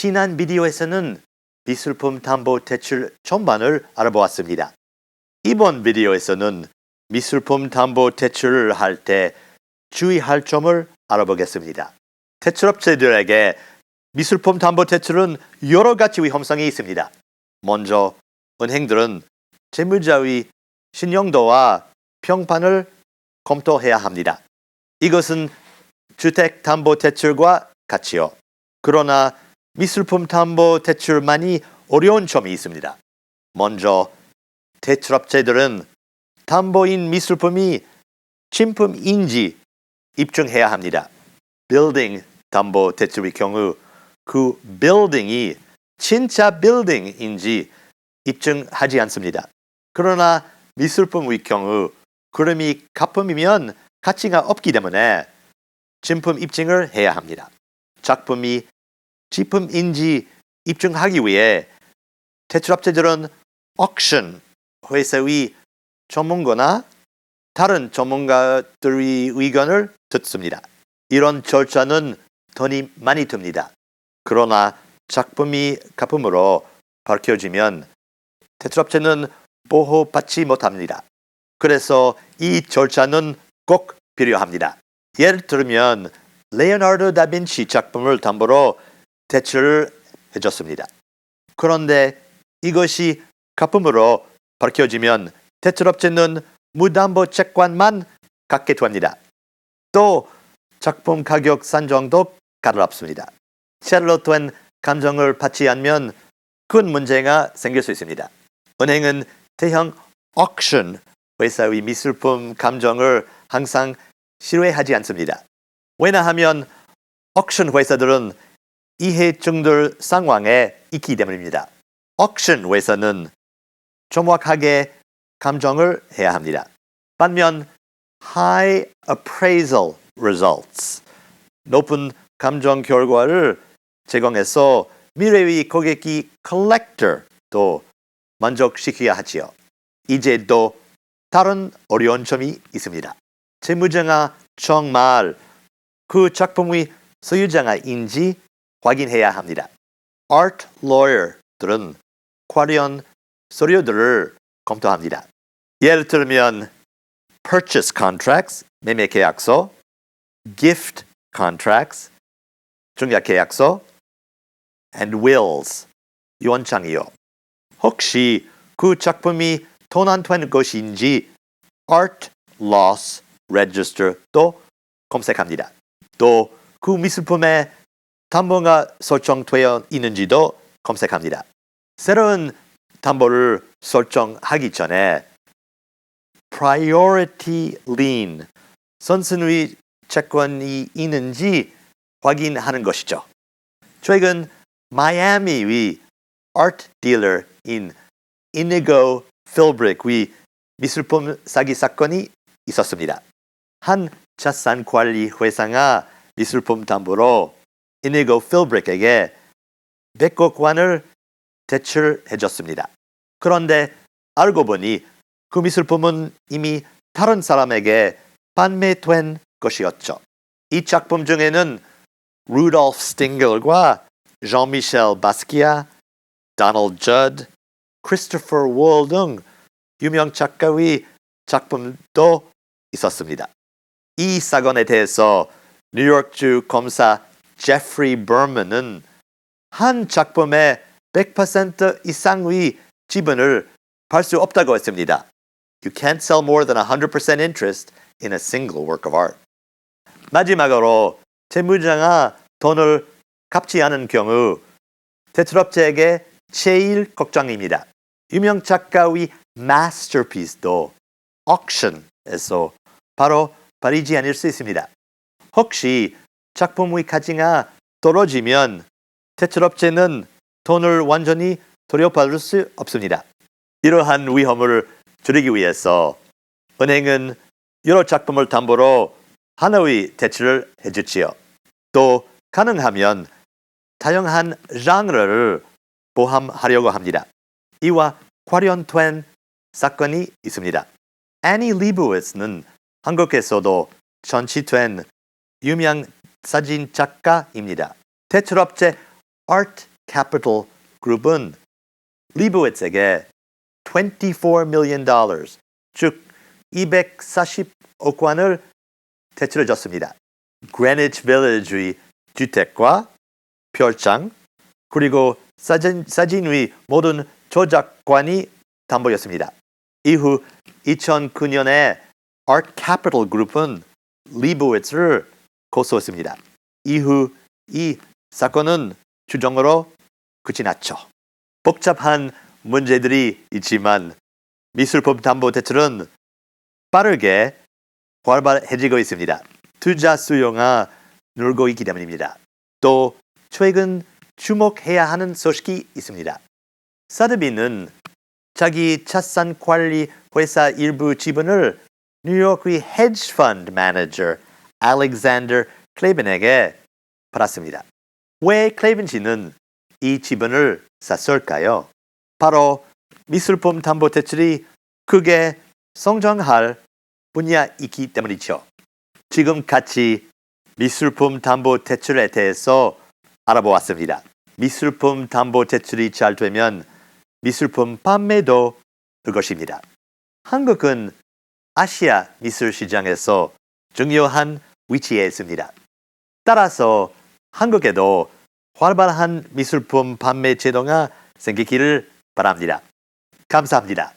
지난 비디오에서는 미술품 담보 대출 전반을 알아보았습니다. 이번 비디오에서는 미술품 담보 대출을 할 때 주의할 점을 알아보겠습니다. 대출업체들에게 미술품 담보 대출은 여러 가지 위험성이 있습니다. 먼저 은행들은 채무자의 신용도와 평판을 검토해야 합니다. 이것은 주택담보대출과 같이요. 그러나 미술품 담보대출만이 어려운 점이 있습니다. 먼저 대출업체들은 담보인 미술품이 진품인지 입증해야 합니다. 빌딩 담보대출의 경우 그 빌딩이 진짜 빌딩인지 입증하지 않습니다. 그러나 미술품의 경우 그림이 가품이면 가치가 없기 때문에 진품 입증을 해야 합니다. 작품이 진품인지 입증하기 위해 대출업체들은 auction 회사의 전문가나 다른 전문가들의 의견을 듣습니다. 이런 절차는 돈이 많이 듭니다. 그러나 작품이 가품으로 밝혀지면 대출업체는 보호받지 못합니다. 그래서 이 절차는 꼭 필요합니다. 예를 들면 레오나르도 다빈치 작품을 담보로 대출을 해줬습니다. 그런데 이것이 가품으로 밝혀지면 대출업체는 무담보 채권만 갖게 됩니다. 또 작품 가격 산정도 까다롭습니다. 잘못된 감정을 받지 않으면 큰 문제가 생길 수 있습니다. 은행은 대형 auction 회사의 미술품 감정을 항상 신뢰하지 않습니다. 왜냐하면 auction 회사들은 이해충돌 상황에 있기 때문입니다. auction 회사는 정확하게 감정을 해야 합니다. 반면 high appraisal results, 높은 감정 결과를 제공해서 미래의 고객이 collector도 만족시켜야 하지요. 이제 또 다른 어려운 점이 있습니다. 채무자가 정말 그 작품의 소유자인지 확인해야 합니다. Art lawyer들은 관련 서류들을 검토합니다. 예를 들면 purchase contracts, 매매 계약서, gift contracts, 증약 계약서, and wills, 유언장이요. 혹시 그 작품이 돈 안 된 것인지 art loss register도 검색합니다. 또 그 미술품에 담보가 설정되어 있는지도 검색합니다. 새로운 담보를 설정하기 전에 priority lien, 선순위 채권이 있는지 확인하는 것이죠. 최근 마이애미의 art dealer인 Inigo Philbrick의 미술품 사기 사건이 있었습니다. 한 자산관리 회사가 미술품 담보로 Inigo Philbrick에게 100억 원을 대출해줬습니다. 그런데 알고 보니 그 미술품은 이미 다른 사람에게 판매된 것이었죠. 이 작품 중에는 루돌프 스팅글과 Jean-Michel Basquiat, Donald Judd, Christopher Wall 등 유명 작가의 작품도 있었습니다. 이 사건에 대해서 뉴욕주 검사 제프리 버먼은 한 작품의 100% 이상의 지분을 팔 수 없다고 했습니다. You can't sell more than 100% interest in a single work of art. 마지막으로 채무자가 돈을 갚지 않은 경우 대출업체에게 제일 걱정입니다. 유명 작가의 masterpiece도 auction에서 바로 팔리지 않을 수 있습니다. 혹시 작품의 가치가 떨어지면 대출업체는 돈을 완전히 돌려받을 수 없습니다. 이러한 위험을 줄이기 위해서 은행은 여러 작품을 담보로 하나의 대출을 해주지요. 또 가능하면 다양한 장르를 포함하려고 합니다. 이와 관련된 사건이 있습니다. 애니 리브웨츠는 한국에서도 전시된 유명 사진 작가입니다. 대출업체 Art Capital 그룹은 리브웨츠에게 $24 million, 즉 240억 원을 대출해줬습니다. 그레니치 빌리지의 주택과 별장, 그리고 사진의 모든 저작권이 담보였습니다. 이후 2009년에 Art Capital 그룹은 리브웨츠를 고소했습니다. 이후 이 사건은 추정으로 끝이 났죠. 복잡한 문제들이 있지만 미술품 담보 대출은 빠르게 활발해지고 있습니다. 투자 수요가 늘고 있기 때문입니다. 또 최근 주목해야 하는 소식이 있습니다. 사드비는 자기 자산 관리 회사 일부 지분을 뉴욕의 헤지 펀드 매니저 알렉산더 클레빈에게 팔았습니다. 왜 클레빈 씨는 이 지분을 샀을까요? 바로 미술품 담보 대출이 크게 성장할 분야이기 때문이죠. 지금 같이 미술품 담보 대출에 대해서 알아보았습니다. 미술품 담보 대출이 잘 되면 미술품 판매도 될 것입니다. 한국은 아시아 미술 시장에서 중요한 위치에 있습니다. 따라서 한국에도 활발한 미술품 판매 제도가 생기기를 바랍니다. 감사합니다.